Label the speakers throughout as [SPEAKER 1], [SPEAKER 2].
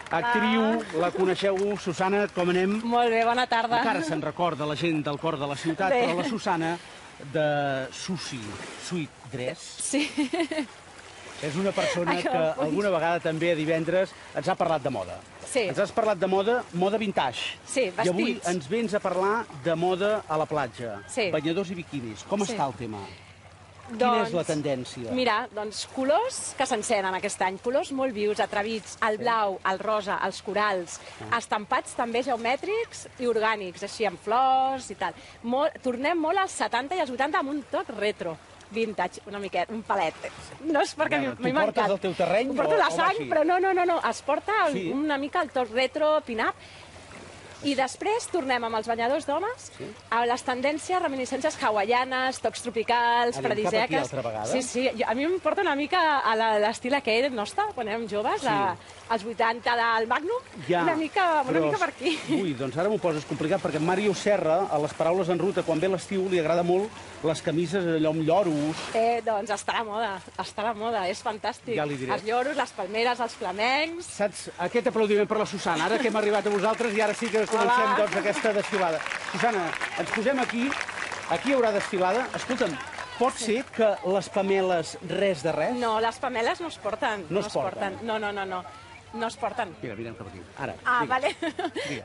[SPEAKER 1] actriu, la coneixeu, Susana, com anem?
[SPEAKER 2] Molt bé, bona tarda.
[SPEAKER 1] Encara se'n recorda la gent del cor de la ciutat, però la Susana de Sushi Sweet Dress
[SPEAKER 2] Sí.
[SPEAKER 1] és una persona que alguna vegada també a divendres ens ha parlat de moda.
[SPEAKER 2] Sí.
[SPEAKER 1] Ens has parlat de moda vintage.
[SPEAKER 2] Sí, vestits.
[SPEAKER 1] I avui ens vens a parlar de moda a la platja.
[SPEAKER 2] Sí.
[SPEAKER 1] Banyadors i biquinis. Com està el tema?
[SPEAKER 2] Doncs,
[SPEAKER 1] Quina és la tendència?
[SPEAKER 2] Mira, doncs colors que s'encenen aquest any, colors molt vius, atrevits, el blau, el rosa, els corals, estampats també geomètrics i orgànics, així amb flors i tal. Tornem molt als 70 i als 80 amb un toc retro, vintage, una miqueta, un palet. No és perquè m'he mancat.
[SPEAKER 1] Tu portes el teu terreny?
[SPEAKER 2] Ho porto la sang,
[SPEAKER 1] així?
[SPEAKER 2] però no, es porta una mica el toc retro, pin-up. I després tornem amb els banyadors d'homes a les tendències, reminiscències hawaianes, tocs tropicals, paradisíaques.
[SPEAKER 1] Cap aquí altra vegada?
[SPEAKER 2] Sí, a mi em porta una mica a l'estil aquell nostre, quan érem joves, als 80 del Magnum, una mica per aquí.
[SPEAKER 1] Ui, doncs ara m'ho poses complicat, perquè Màrius Serra, a les paraules en ruta, quan ve l'estiu, li agrada molt les camises allò amb lloros.
[SPEAKER 2] Doncs està a la moda, és fantàstic.
[SPEAKER 1] Ja li diré.
[SPEAKER 2] Els lloros, les palmeres, els flamencs...
[SPEAKER 1] Saps? Aquest aplaudiment per la Susana, ara que hem arribat a vosaltres i ara sí que comencem doncs aquesta desfilada. Susana, ens posem aquí hi haurà desfilada. Escolta'm, pot ser que les pameles res de res?
[SPEAKER 2] No, les pameles no es porten.
[SPEAKER 1] No es porten?
[SPEAKER 2] No. No es porten.
[SPEAKER 1] Mira, mirem cap aquí. Ara,
[SPEAKER 2] vale.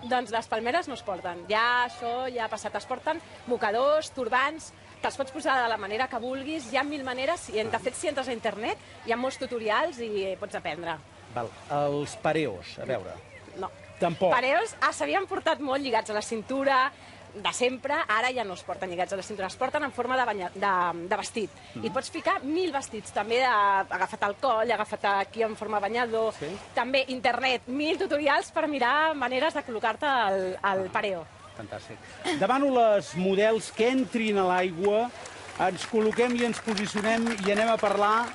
[SPEAKER 2] Doncs les palmeres no es porten. Això ja ha passat. Es porten mocadors, turbants, te'ls pots posar de la manera que vulguis. Hi ha 1000 maneres. De fet, si entres a internet, hi ha molts tutorials i pots aprendre.
[SPEAKER 1] Val. Els pareos, a veure.
[SPEAKER 2] No.
[SPEAKER 1] Tampoc.
[SPEAKER 2] Pareos s'havien portat molt lligats a la cintura, de sempre, ara ja no es porten lligats a la cintura, es porten en forma de vestit. I pots ficar 1000 vestits, també agafat al coll, agafat aquí en forma de banyador, també internet, 1000 tutorials per mirar maneres de col·locar-te al pareo.
[SPEAKER 1] Fantàstic. Demano les models que entrin a l'aigua, ens col·loquem i ens posicionem i anem a parlar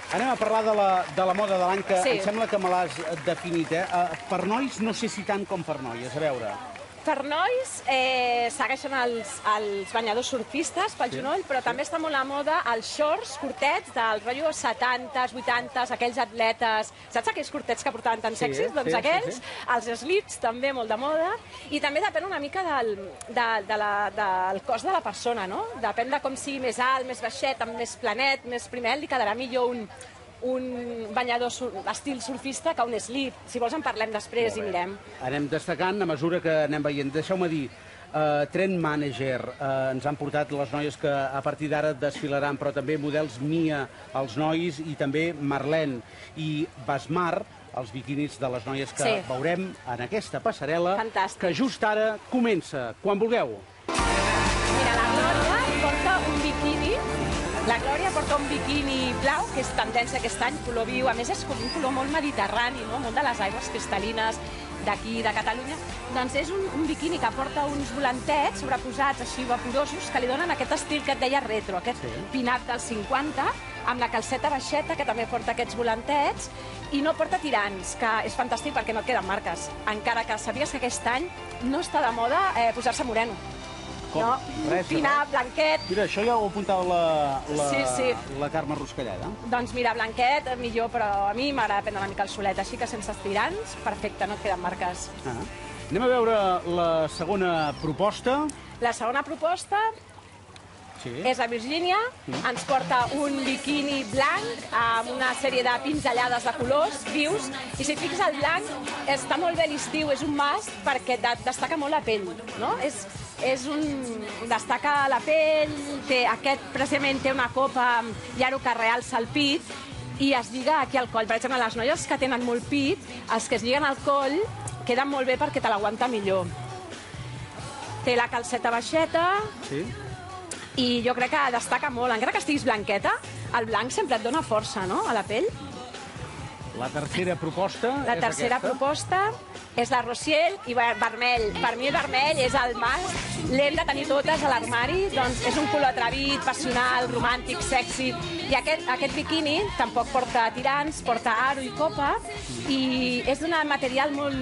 [SPEAKER 1] de la moda de l'any, que em sembla que me l'has definit. Per nois no sé si tant com per noies, a veure.
[SPEAKER 2] Per nois segueixen els banyadors surfistes pel genoll, però també està molt a moda els shorts curtets del rotllo 70s, 80s, aquells atletes, saps aquells curtets que portaven tan sexis? Doncs aquells, els slips també molt de moda, i també depèn una mica del cos de la persona, no? Depèn de com sigui més alt, més baixet, amb més planet, més primer, li quedarà millor un banyador estil surfista que un slip. Si vols en parlem després i mirem.
[SPEAKER 1] Anem destacant a mesura que anem veient. Deixeu-me dir, Trend Manager ens han portat les noies que a partir d'ara desfilaran, però també models Mia, els nois, i també Marlene i Basmar, els biquinis de les noies que veurem en aquesta passarel·la, que just ara comença. Quan vulgueu.
[SPEAKER 2] Mira, la Glòria porta un biquini. La Glòria porta un biquini blau, que és tendència aquest any, color viu. A més, és com un color molt mediterrani, no? Molt de les aigües cristal·lines d'aquí, de Catalunya. Doncs és un biquini que porta uns volantets sobreposats, així vaporosos, que li donen aquest estil que et deia retro, aquest pin-up dels 50, amb la calceta baixeta, que també porta aquests volantets, i no porta tirants, que és fantàstic perquè no et queden marques. Encara que sabies que aquest any no està de moda posar-se moreno. No, pin-up, blanquet...
[SPEAKER 1] Mira, això ja ho apuntava la Carme Ruscalleda.
[SPEAKER 2] Doncs mira, blanquet, millor, però a mi m'agrada prendre una mica el solet, així que sense estirants, perfecte, no et queden marques.
[SPEAKER 1] Anem a veure la segona proposta.
[SPEAKER 2] La segona proposta és la Virgínia, ens porta un biquini blanc amb una sèrie de pinzellades de colors vius, i si et fixes el blanc està molt bé l'estiu, és un must perquè destaca molt la pell, no? Destaca la pell, precisament té una copa llaro que realça el pit i es lliga aquí al coll. Per exemple, les noies que tenen molt pit, els que es lliguen al coll queden molt bé perquè te l'aguanta millor. Té la calceta baixeta i jo crec que destaca molt. Encara que estiguis blanqueta, el blanc sempre et dona força, no?, a la pell.
[SPEAKER 1] La tercera proposta és aquesta?
[SPEAKER 2] La tercera proposta és la Rossiel i vermell. Per mi el vermell és el must, l'hem de tenir totes a l'armari, doncs és un color atrevit, passional, romàntic, sexy, i aquest biquini tampoc porta tirants, porta aro i copa, i és d'un material molt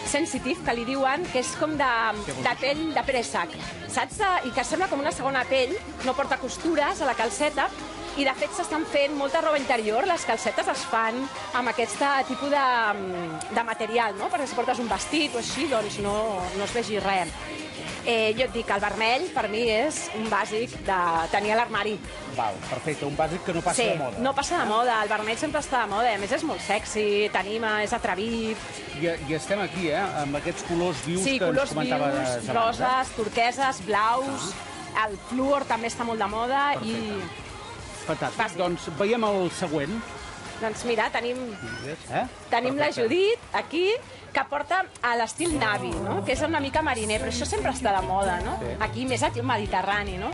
[SPEAKER 2] sensitiu, que li diuen, que és com de pell de préssec, saps? I que sembla com una segona pell, no porta costures a la calceta, I, de fet, s'estan fent molta roba interior. Les calcetes es fan amb aquest tipus de material, no? Perquè si portes un vestit o així, doncs no es vegi res. Jo et dic, el vermell, per mi, és un bàsic de tenir a l'armari.
[SPEAKER 1] Val, perfecte, un bàsic que no passa de moda.
[SPEAKER 2] Sí, no passa de moda. El vermell sempre està de moda. A més, és molt sexy, t'anima, és atrevit.
[SPEAKER 1] I estem aquí, amb aquests colors vius que ens comentaves abans.
[SPEAKER 2] Sí, colors vius, roses, turqueses, blaus. El fluor també està molt de moda.
[SPEAKER 1] Fantàstic. Doncs veiem el següent.
[SPEAKER 2] Doncs mira, tenim la Judit aquí, que porta a l'estil navi, no? Que és una mica mariner, però això sempre està de moda, no?
[SPEAKER 1] Sí.
[SPEAKER 2] Aquí més al Mediterrani, no?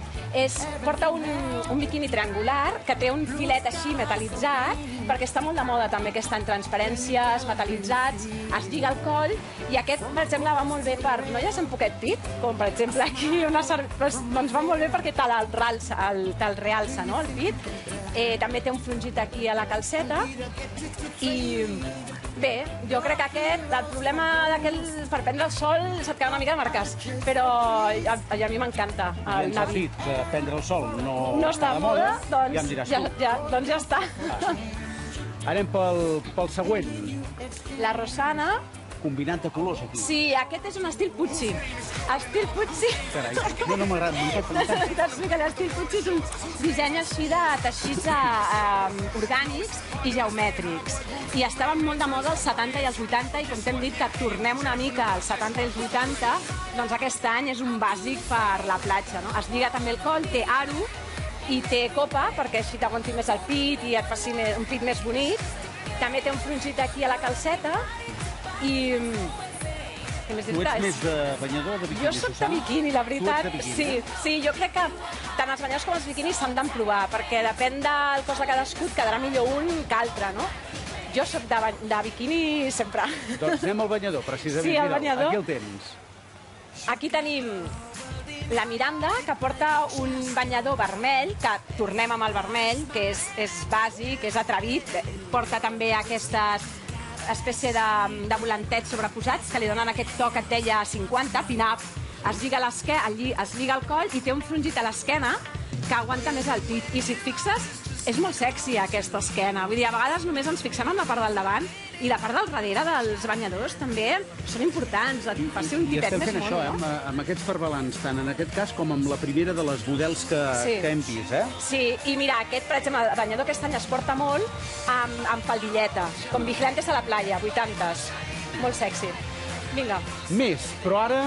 [SPEAKER 2] Porta un biquini triangular que té un filet així metal·litzat, perquè està molt de moda també aquest any, transparències, metal·litzats, es lliga el coll, i aquest, per exemple, va molt bé per noies amb poquet pit, com per exemple aquí, doncs va molt bé perquè te'l realça, no?, el pit. També té un frongit aquí a la calceta, i bé, jo crec que aquest, el problema per prendre el sol se't queda una mica de marques, però a mi m'encanta el navi.
[SPEAKER 1] Que prendre el sol no
[SPEAKER 2] està de moda, doncs
[SPEAKER 1] ja em diràs tu.
[SPEAKER 2] Doncs ja està.
[SPEAKER 1] Anem pel següent.
[SPEAKER 2] La Rosana.
[SPEAKER 1] Combinant de colors, aquí.
[SPEAKER 2] Sí, aquest és un estil Pucci. Estil Pucci...
[SPEAKER 1] Carai, no m'agrada, m'encanta.
[SPEAKER 2] T'explico, l'estil Pucci és un disseny així de teixits orgànics i geomètrics. I estaven molt de moda els 70 i els 80, i com t'hem dit que tornem una mica als 70 i els 80, doncs aquest any és un bàsic per la platja, no? Es lliga també el coll, té aro i té copa, perquè així t'aguanti més el pit i et faci un pit més bonic. També té un frongit aquí a la calceta, i...
[SPEAKER 1] Tu ets més de banyador o de biquini?
[SPEAKER 2] Jo soc de biquini, la veritat.
[SPEAKER 1] Tu ets de biquini,
[SPEAKER 2] Sí, jo crec que tant els banyadors com els biquinis s'han d'emprovar, perquè depèn del cos de cadascú, quedarà millor un que altre, no? Jo soc de biquini sempre.
[SPEAKER 1] Doncs anem al banyador, precisament.
[SPEAKER 2] Sí, el banyador.
[SPEAKER 1] Aquí el tens.
[SPEAKER 2] Aquí tenim la Miranda, que porta un banyador vermell, que tornem amb el vermell, que és bàsic, és atrevit. Porta també aquestes espècie de volantets sobreposats que li donen aquest to que et deia 50, pin-up. Es lliga el coll i té un frongit a l'esquena que aguanta més el pit. I si et fixes, és molt sexy aquesta esquena. Vull dir, a vegades només ens fixem en la part del davant i la part del darrere dels banyadors també són importants, et faci un tipet més mono. I estem fent això,
[SPEAKER 1] amb aquests farbalans, tant en aquest cas com amb la primera de les models que hem vist,
[SPEAKER 2] Sí, i mira, aquest, per exemple, el banyador aquest any es porta molt amb faldilleta, com vigilantes a la playa, 80s. Molt sexy. Vinga.
[SPEAKER 1] Més, però ara...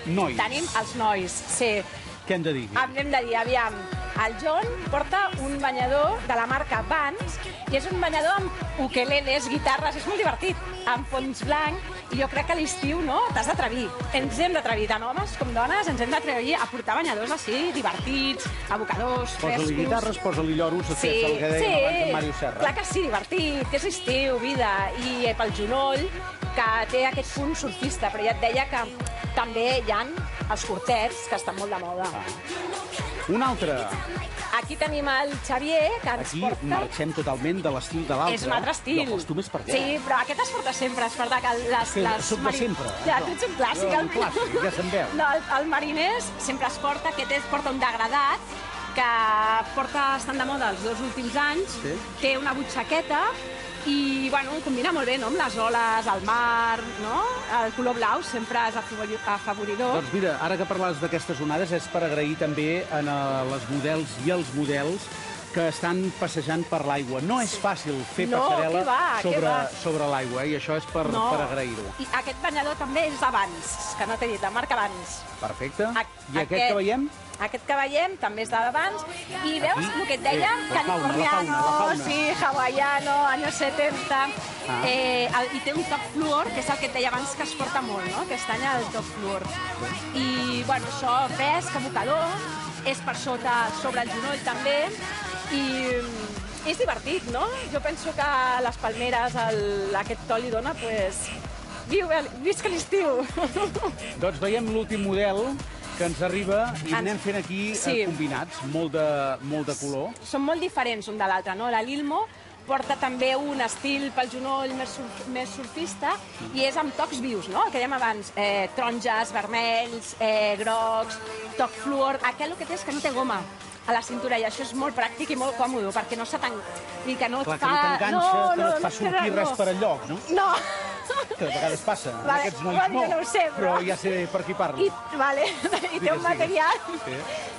[SPEAKER 1] nois.
[SPEAKER 2] Tenim els nois, sí.
[SPEAKER 1] Què hem de dir?
[SPEAKER 2] Hem de dir, aviam, el John porta un banyador de la marca Vans i és un banyador amb ukeleles, guitarres, és molt divertit, amb fons blanc, i jo crec que a l'estiu, no?, t'has d'atrevir. Ens hem d'atrevir, tant homes com dones, ens hem d'atrevir a portar banyadors així, divertits, abocadors, frescos.
[SPEAKER 1] Posa-li guitarres, posa-li lloros, el que deia abans en Màrius Serra.
[SPEAKER 2] Clar que sí, divertit, que és estiu, vida, i pel genoll, que té aquest punt surfista, però ja et deia que també hi ha els curtets, que estan molt de moda.
[SPEAKER 1] Un altre.
[SPEAKER 2] Aquí tenim el Xavier, que ens porta...
[SPEAKER 1] Aquí marxem totalment de l'estil de l'altre.
[SPEAKER 2] És un altre estil.
[SPEAKER 1] I el costum és per allà.
[SPEAKER 2] Sí, però aquest es porta sempre, és verdad que
[SPEAKER 1] Soc de sempre.
[SPEAKER 2] Ja, tu ets un clàssic.
[SPEAKER 1] Un clàssic, ja se'n veu.
[SPEAKER 2] No, el marinès sempre es porta, aquest porta un degradat, que estan de moda els 2 últims anys, té una butxaqueta, i, bueno, combina molt bé, no?, amb les oles, el mar, no? El color blau sempre és afavoridor.
[SPEAKER 1] Doncs mira, ara que parlaves d'aquestes onades és per agrair també a les models i els models que estan passejant per l'aigua. No és fàcil fer passarel·la sobre l'aigua, i això és per agrair-ho.
[SPEAKER 2] I aquest banyador també és d'Avans, que no t'he dit, la marca Vans.
[SPEAKER 1] Perfecte. I aquest que veiem?
[SPEAKER 2] Aquest que veiem també és d'Avans. I veus el que et deia? Californiano, sí, hawaiano, anys 70. I té un toc fluor, que és el que et deia abans, que es porta molt, no?, aquest any el toc fluor. I, bueno, això fresc, abocador, és per sobre el genoll també, i és divertit, no? Jo penso que les palmeres, aquest to li dona, doncs, visca l'estiu!
[SPEAKER 1] Doncs veiem l'últim model que ens arriba i anem fent aquí combinats, molt de color.
[SPEAKER 2] Són molt diferents un de l'altre, no? La Lilmo porta també un estil pel genoll més surfista i és amb tocs vius, no?, el que dèiem abans, taronges, vermells, grocs, toc fluor. Aquest el que té és que no té goma. a la cintura, i això és molt pràctic i molt còmode, perquè no se
[SPEAKER 1] Clar, que no t'enganxa, que no et fa sortir res per enlloc, no?
[SPEAKER 2] No.
[SPEAKER 1] Que de vegades passa, en
[SPEAKER 2] Vale,
[SPEAKER 1] aquests nois
[SPEAKER 2] bueno, jo no ho sé,
[SPEAKER 1] però ja sé per qui parlo.
[SPEAKER 2] I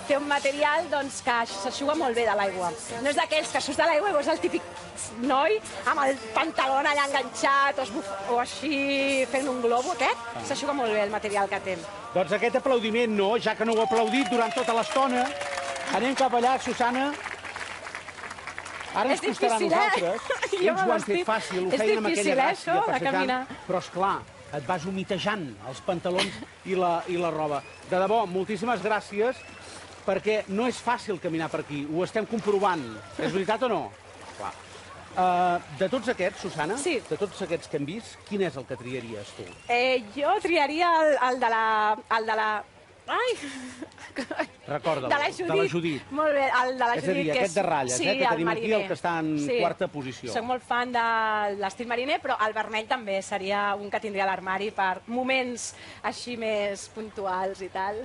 [SPEAKER 2] té un material doncs, que s'aixuga molt bé de l'aigua. No és d'aquells que surts de l'aigua i veus el típic noi amb el pantaló allà enganxat o així fent un globo, aquest. S'aixuga molt bé el material que té.
[SPEAKER 1] Doncs aquest aplaudiment no, ja que no ho heu aplaudit durant tota l'estona, anem cap allà, Susana. Ara ens costarà a nosaltres. Ells ho han fet fàcil, ho feien amb aquella gràcia, passejant. Però, esclar, et vas humitejant els pantalons i la roba. De debò, moltíssimes gràcies, perquè no és fàcil caminar per aquí. Ho estem comprovant. És veritat o no? Clar. De tots aquests, Susana, de tots aquests que hem vist, quin és el que triaries tu?
[SPEAKER 2] Jo triaria el de la... Ai!
[SPEAKER 1] Recorda'l,
[SPEAKER 2] de la Judit. Molt bé, el de la Judit.
[SPEAKER 1] És a dir, aquest de ratlles, que tenim aquí el que està en quarta posició.
[SPEAKER 2] Soc molt fan de l'estil mariner, però el vermell també seria un que tindria a l'armari per moments així més puntuals i tal.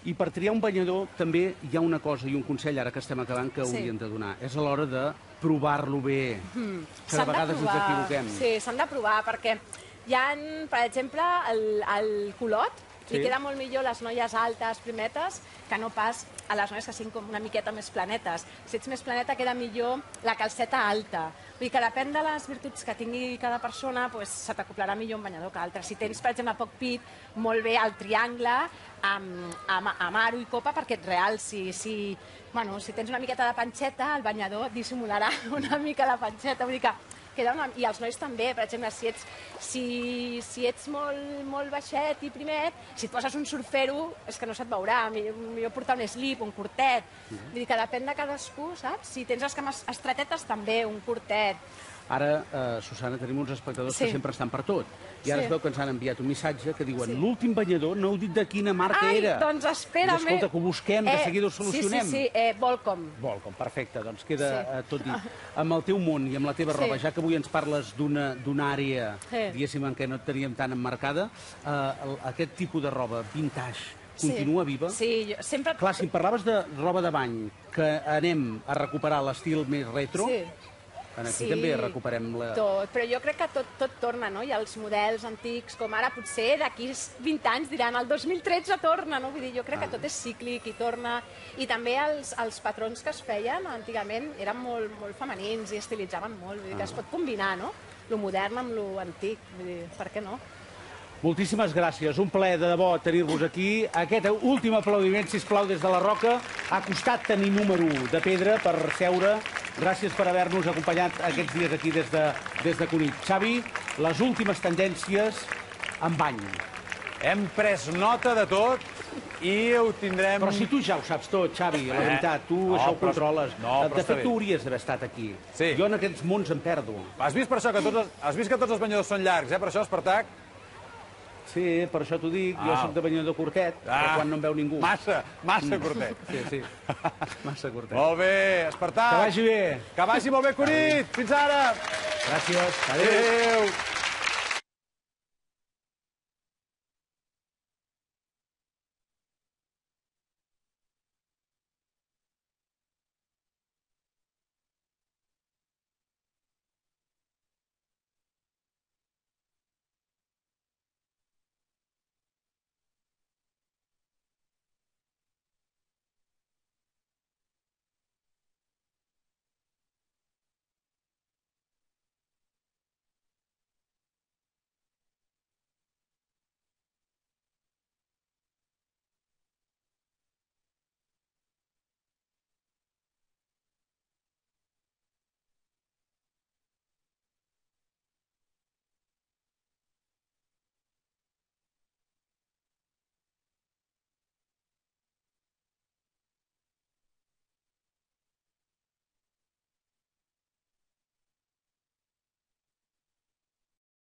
[SPEAKER 1] I per triar un banyador també hi ha una cosa i un consell, ara que estem acabant, que hauríem de donar. És a l'hora de provar-lo bé. Que de vegades ens equivoquem.
[SPEAKER 2] Sí, s'han de provar, perquè hi ha, per exemple, el culot, li queda molt millor a les noies altes, primetes, que no pas a les noies que siguin com una miqueta més planetes. Si ets més planeta, queda millor la calceta alta. Vull dir que depèn de les virtuts que tingui cada persona, se t'acoplarà millor un banyador que altre. Si tens, per exemple, poc pit, molt bé el triangle, amb aro i copa, perquè et realci. Si tens una miqueta de panxeta, el banyador dissimularà una mica la panxeta. Vull dir que i els nois també, per exemple, si ets molt baixet i primet, si et poses un surfero, és que no se't veurà, millor portar un slip, un curtet. Vull dir que depèn de cadascú, saps? Si tens les cames estretetes, també, un curtet.
[SPEAKER 1] Ara, Susana, tenim uns espectadors que sempre estan per tot. I ara es veu que ens han enviat un missatge que diuen l'últim banyador no heu dit de quina marca era.
[SPEAKER 2] Ai, doncs espera't.
[SPEAKER 1] Escolta, que ho busquem, de seguida ho solucionem.
[SPEAKER 2] Sí, Volcom.
[SPEAKER 1] Volcom, perfecte, doncs queda tot dit. Amb el teu món i amb la teva roba, ja que avui ens parles d'una àrea, diguéssim, en què no et teníem tan emmarcada, aquest tipus de roba, vintage, continua viva?
[SPEAKER 2] Sí, jo sempre...
[SPEAKER 1] Clar, si em parlaves de roba de bany, que anem a recuperar l'estil més retro, aquí també recuperem la...
[SPEAKER 2] Tot, però jo crec que tot torna, no? Hi ha els models antics, com ara potser d'aquí 20 anys diran el 2013 torna, no? Vull dir, jo crec que tot és cíclic i torna. I també els patrons que es feien antigament eren molt femenins i estilitzaven molt. Vull dir que es pot combinar, no? Lo modern amb lo antic. Vull dir, per què no?
[SPEAKER 1] Moltíssimes gràcies, un plaer de debò tenir-vos aquí. Aquest últim aplaudiment, sisplau, des de la Roca. Ha costat tenir número de pedra per seure. Gràcies per haver-nos acompanyat aquests dies aquí des de Cunit. Xavi, les últimes tendències en bany.
[SPEAKER 3] Hem pres nota de tot i ho tindrem...
[SPEAKER 1] Però si tu ja ho saps tot, Xavi, la veritat, tu això ho controles. De fet, tu hauries d'haver estat aquí. Jo en aquests mons em perdo.
[SPEAKER 3] Has vist per això que tots els banyadors són llargs, per això, Espartac?
[SPEAKER 1] Sí, per això t'ho dic, jo soc de banyador curtet, però quan no em veu ningú.
[SPEAKER 3] Massa curtet.
[SPEAKER 1] Sí, massa curtet.
[SPEAKER 3] Molt bé, Espartac.
[SPEAKER 1] Que vagi bé.
[SPEAKER 3] Que vagi molt bé, Cunit. Fins ara.
[SPEAKER 1] Gràcies.
[SPEAKER 3] Adéu.